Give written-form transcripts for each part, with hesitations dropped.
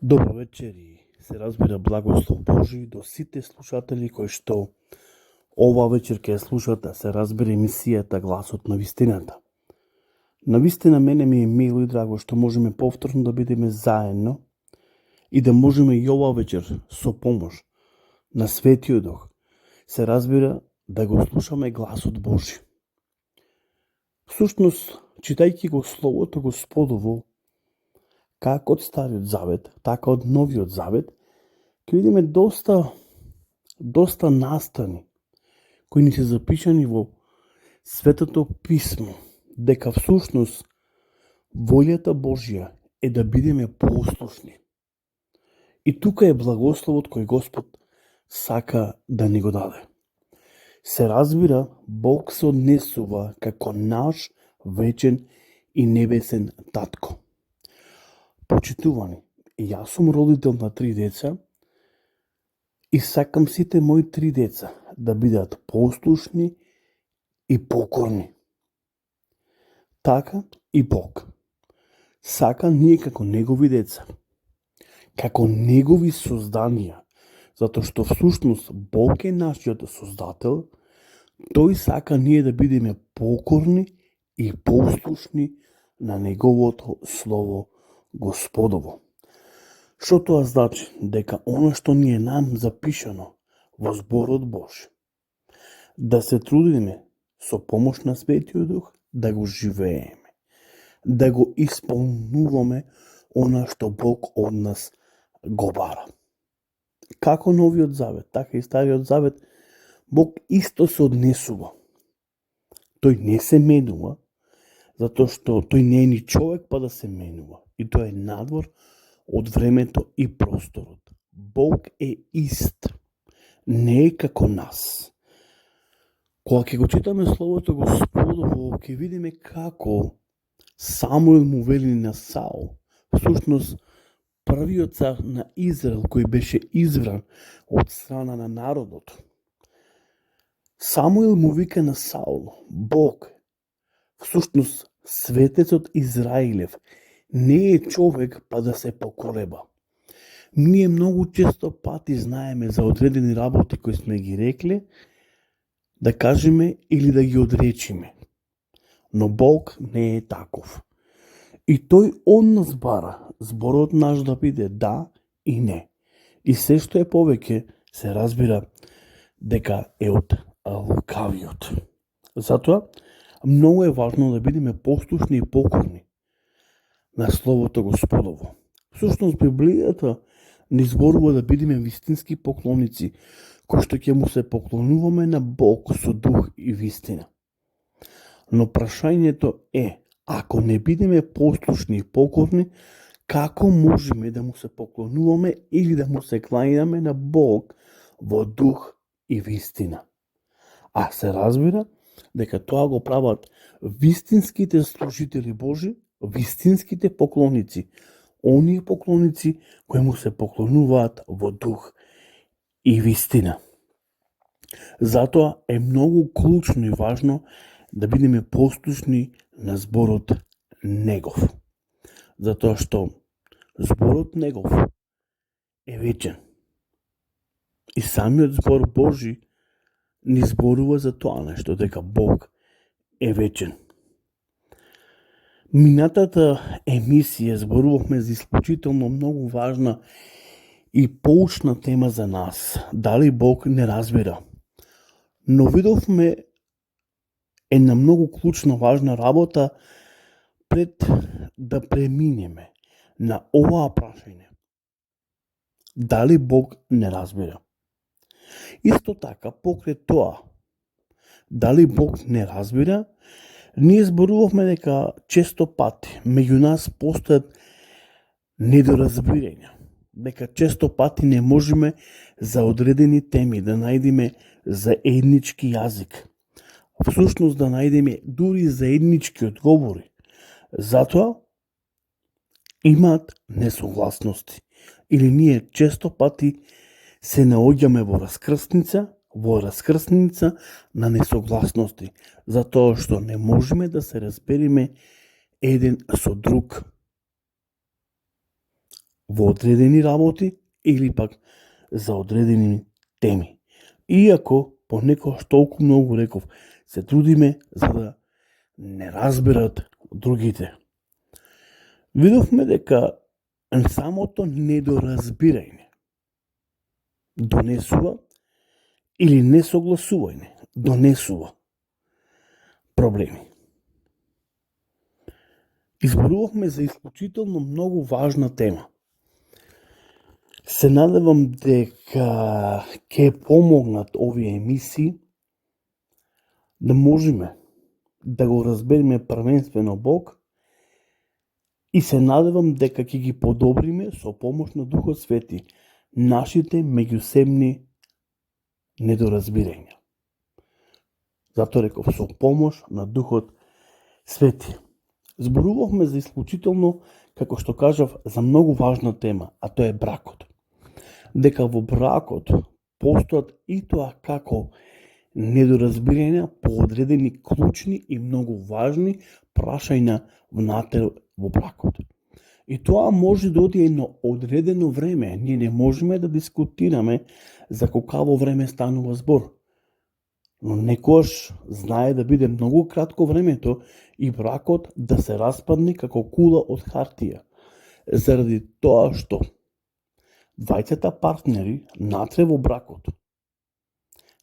Добро вечер и се разбира благослов Божи до сите слушатели кои што ова вечер ќе слушат, да се разбира емисијата Гласот на вистината. Навистина мене ми е мило и драго што можеме повторно да бидеме заедно и да можеме и ова вечер со помош на Светиот Дух се разбира да го слушаме Гласот Божи. Всушност, читајќи го Словото Господово, како од Стариот Завет, така од Новиот Завет, ќе видиме доста настани кои ни се запишани во Светото Писмо, дека всушност волјата Божја е да бидеме послушни. И тука е благословот кој Господ сака да ни го даде. Се разбира, Бог се однесува како наш вечен и небесен татко. Почитувани, јас сум родител на 3 деца и сакам сите мои 3 деца да бидат послушни и покорни. Така и Бог сака ние како негови деца, како негови созданија, затоа што всушност Бог е нашиот создател, тој сака ние да бидеме покорни и послушни на неговото слово Господово. Што тоа значи? Дека оно што ни е нам запишано во зборот Божи, да се трудиме со помош на Светиот Дух да го живееме, да го исполнуваме она што Бог од нас го бара. Како Новиот Завет, така и Стариот Завет, Бог исто се однесува. Тој не се менува, затоа што тој не е ни човек па да се менува. И тој е надвор од времето и просторот. Бог е ист. Не е како нас. Кога ќе го читаме Словото Господово, ќе видиме како Самуил му вели на Саул, всушност првиот цар на Израел кој беше избран од страна на народот. Самуил му вика на Саул, Бог, всушност светецот Израилев, не е човек па да се поколеба. Ние многу често пати знаеме за одредени работи кои сме ги рекле, да кажеме или да ги одречиме. Но Бог не е таков. И тој од нас бара зборот наш да биде да и не. И се што е повеќе се разбира дека е од лукавиот. Затоа многу е важно да бидеме послушни и покорни на Словото Господово. Всушност Библијата ни зборува да бидеме вистински поклоници, кои што ќе му се поклонуваме на Бог со дух и вистина. Но прашањето е, ако не бидеме послушни и покорни, како можеме да му се поклонуваме или да му се кланјаме на Бог во дух и вистина? А се разбира дека тоа го прават вистинските служители Божи, вистинските поклоници, оние поклоници кои му се поклонуваат во дух и вистина. Затоа е многу клучно и важно да бидеме послушни на зборот Негов. Затоа што зборот Негов е вечен. И самиот збор Божи ни зборува за тоа нешто, дека Бог е вечен. Минатата емисија зборувавме за исклучително многу важна и поучна тема за нас. Дали Бог не разбира? Но видовме една многу клучна важна работа пред да преминеме на оваа прашање. Дали Бог не разбира? Исто така, покрај тоа, дали Бог не разбира, ние зборувавме дека често пати меѓу нас постојат недоразбирања, дека често пати не можеме за одредени теми да најдеме заеднички јазик. Всушност да најдеме дури заеднички одговори. Затоа имаат несогласности. Или ние често пати се наоѓаме во раскрсница на несогласности, затоа што не можеме да се разбериме еден со друг во одредени работи или пак за одредени теми. Иако понекогаш толку многу реков се трудиме за да не разберат другите. Видовме дека самото недоразбирање донесува или несогласување донесува проблеми. Изборувавме за исклучително многу важна тема. Се надевам дека ќе помогнат овие емисии да можеме да го разбереме првенствено Бог и се надевам дека ќе ги подобриме со помош на Духот Свети нашите меѓусебни недоразбирања. Затоа реков со помош на Духот Свети. Зборувавме за исклучително, како што кажав, за многу важна тема, а тоа е бракот. Дека во бракот постојат и тоа како недоразбирања по одредени клучни и многу важни прашања внатре во бракот. И тоа може да оди едно одредено време. Ние не можеме да дискутираме за колкаво време станува збор. Но некојаш знае да биде многу кратко времето и бракот да се распадне како кула од хартија. Заради тоа што двајцата партнери натре во бракот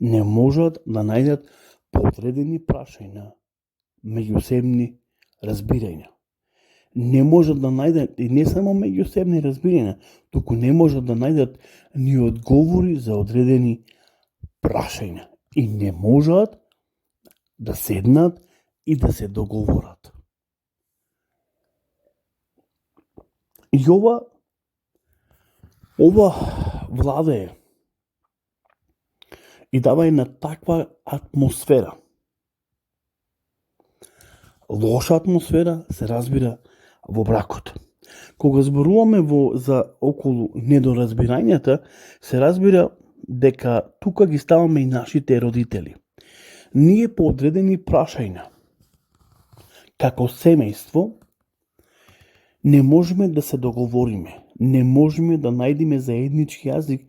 не можат да најдат подредени прашања, меѓусебни разбирања. Не можат да најдат и не само меѓусебни разбирања, туку не можат да најдат ни одговори за одредени прашања и не можат да седнат и да се договорат. И ова владее и дава една таква атмосфера. Лоша атмосфера се разбира во бракот. Кога зборуваме за околу недоразбирањата, се разбира дека тука ги ставаме и нашите родители. Ние по одредени прашања, како семејство, не можеме да се договориме, не можеме да најдеме заеднички јазик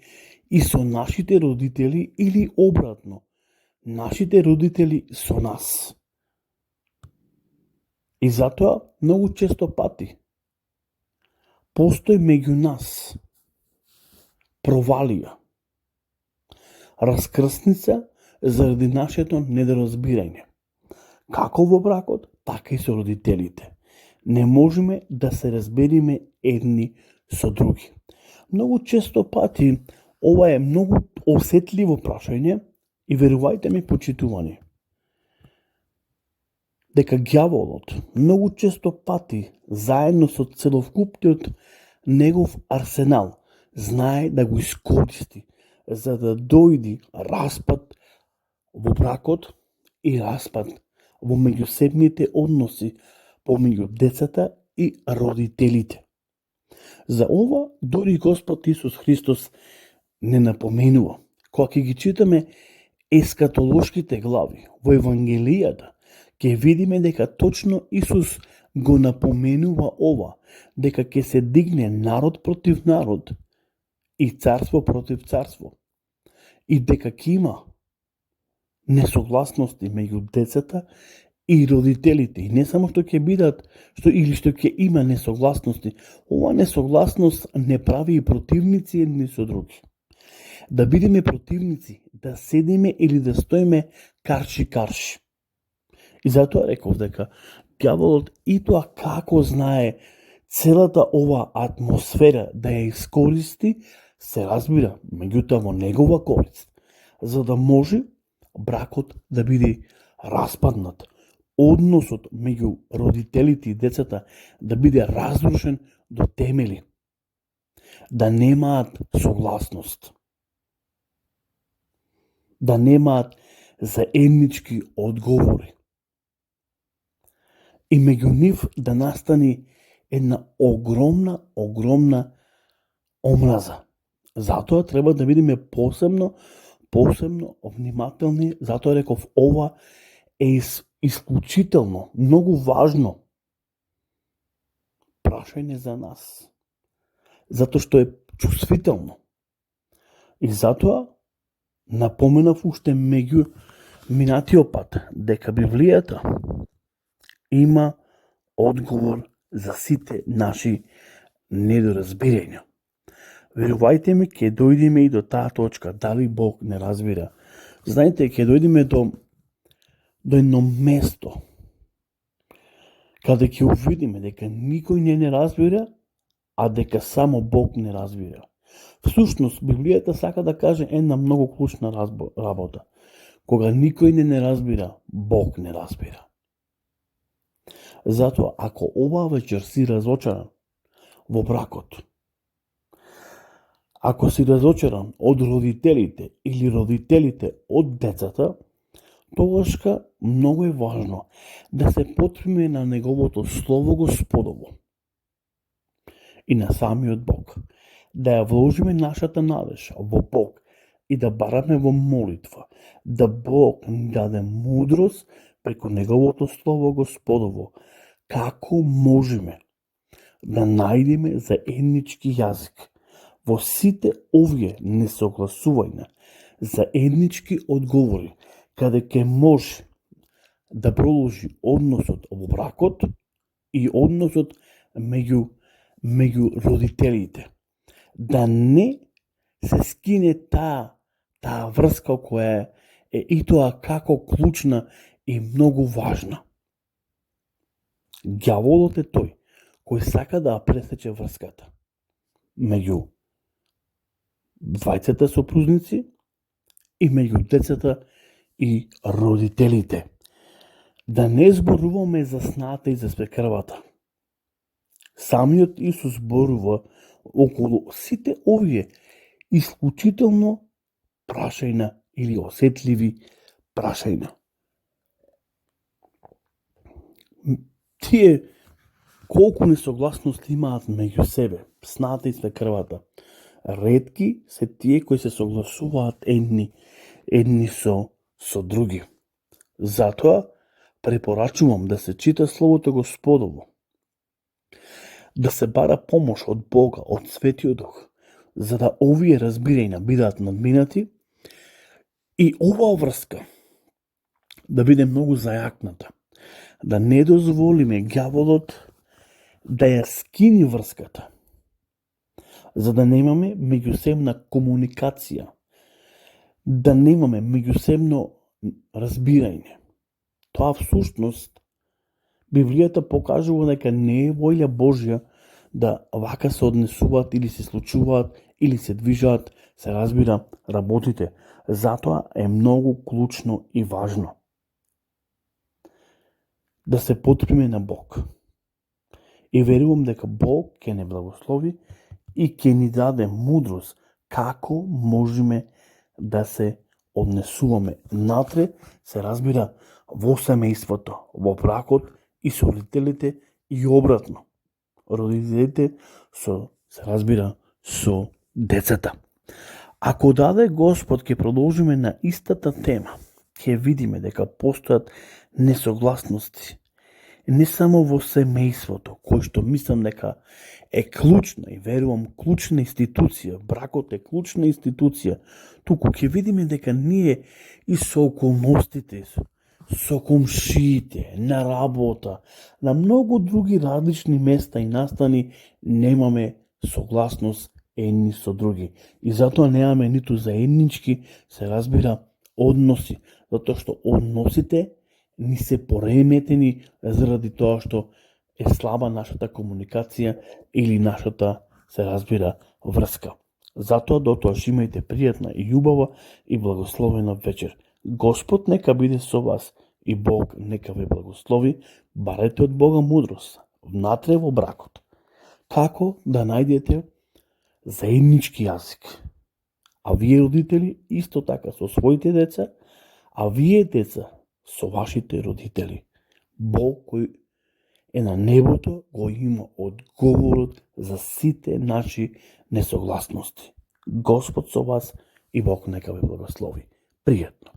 и со нашите родители или обратно, нашите родители со нас. И затоа многу често пати постои меѓу нас провалија, раскрсница заради нашето недоразбирање. Како во бракот, така и со родителите. Не можеме да се разбериме едни со други. Многу често пати ова е многу осетливо прашање и верувајте ми, почитувани, дека ѓаволот многу често пати заедно со целокупниот негов арсенал знае да го искористи за да дојди распад во бракот и распад во меѓусебните односи помеѓу децата и родителите. За ова дори Господ Исус Христос не напоменува. Кога ќе ги читаме ескатолошките глави во Евангелијата, ќе видиме дека точно Исус го напоменува ова, дека ќе се дигне народ против народ и царство против царство. И дека ќе има несогласности меѓу децата и родителите. И не само што ќе бидат, што ќе има несогласности, ова несогласност не прави и противници едни со други. Да бидеме противници, да седиме или да стоиме карши. И затоа реков дека ѓаволот и тоа како знае целата ова атмосфера да ја искористи, се разбира, меѓутоа во негова корист, за да може бракот да биде распаднат, односот меѓу родителите и децата да биде разрушен до темели, да немаат согласност, да немаат заеднички одговори. И меѓу нив да настани една огромна омраза. Затоа треба да бидеме посебно внимателни, затоа реков ова е исклучително, многу важно прашање за нас. затоа што е чувствително. И затоа напоменав уште меѓу минатиот пат дека Библијата има одговор за сите наши недоразбирања. Верувајте ми, ќе дојдеме и до таа точка, дали Бог не разбира. Знаете, ќе дојдеме до едно место, каде ќе увидиме дека никој не разбира, а дека само Бог не разбира. Всушност, Библијата сака да каже една многу клучна работа. Кога никој не разбира, Бог не разбира. Затоа, ако оваа вечер си разочаран во бракот, ако си разочаран од родителите или родителите од децата, тогашка многу е важно да се потриме на Неговото Слово Господово и на самиот Бог. Да ја вложиме нашата надеж во Бог и да бараме во молитва, да Бог ни даде мудрост преку Неговото Слово Господово, како можеме да најдеме заеднички јазик во сите овие несогласувања, заеднички одговори, каде ќе може да продолжи односот во бракот и односот меѓу родителите. Да не се скине таа врска која е и тоа како клучна и многу важна. Ѓаволот е тој кој сака да пресече врската меѓу двајцата сопружници и меѓу децата и родителите. Да не зборуваме за сната и за свекрвата. Самиот Исус зборува околу сите овие исклучително прашајна или осетливи прашајна. Тие колку несогласности имаат меѓу себе, сната и свекрвата. Ретки се тие кои се согласуваат едни со други. Затоа препорачувам да се чита Словото Господово, да се бара помош од Бога, од Светиот Дух, за да овие разбирања бидат надминати и оваа врска да биде многу зајакната, да не дозволиме ѓаволот да ја скини врската, за да немаме меѓусебна комуникација, да немаме меѓусебно разбирање. Тоа всушност Библијата покажува дека не е воља Божја да вака се однесуваат или се случуваат или се движаат, се разбира, работите. Затоа е многу клучно и важно да се потриме на Бог. И верувам дека Бог ќе не благослови и ќе ни даде мудрост како можеме да се однесуваме натре, се разбира, во семејството, во бракот и со родителите и обратно. Родителите се разбира, со децата. Ако даде Господ, ќе продолжиме на истата тема. Ќе видиме дека постојат несогласности. Не само во семејството, кој што мислам дека е клучна и верувам клучна институција, бракот е клучна институција, туку ќе видиме дека ние и со околностите, со комшиите, на работа, на многу други различни места и настани немаме согласност едни со други. И затоа немаме ниту заеднички, се разбира, односи, затоа што односите ни се пореметени заради тоа што е слаба нашата комуникација или нашата, се разбира, врска. Затоа дотоаш имајте пријатна и љубава и благословена вечер. Господ нека биде со вас и Бог нека ве благослови. Барете од Бога мудрост внатре во бракот. Како да најдете заеднички јазик. А вие родители исто така со своите деца, а вие деца со вашите родители. Бог кој е на небото го има одговорот за сите наши несогласности. Господ со вас и Бог нека ве благослови. Пријатно.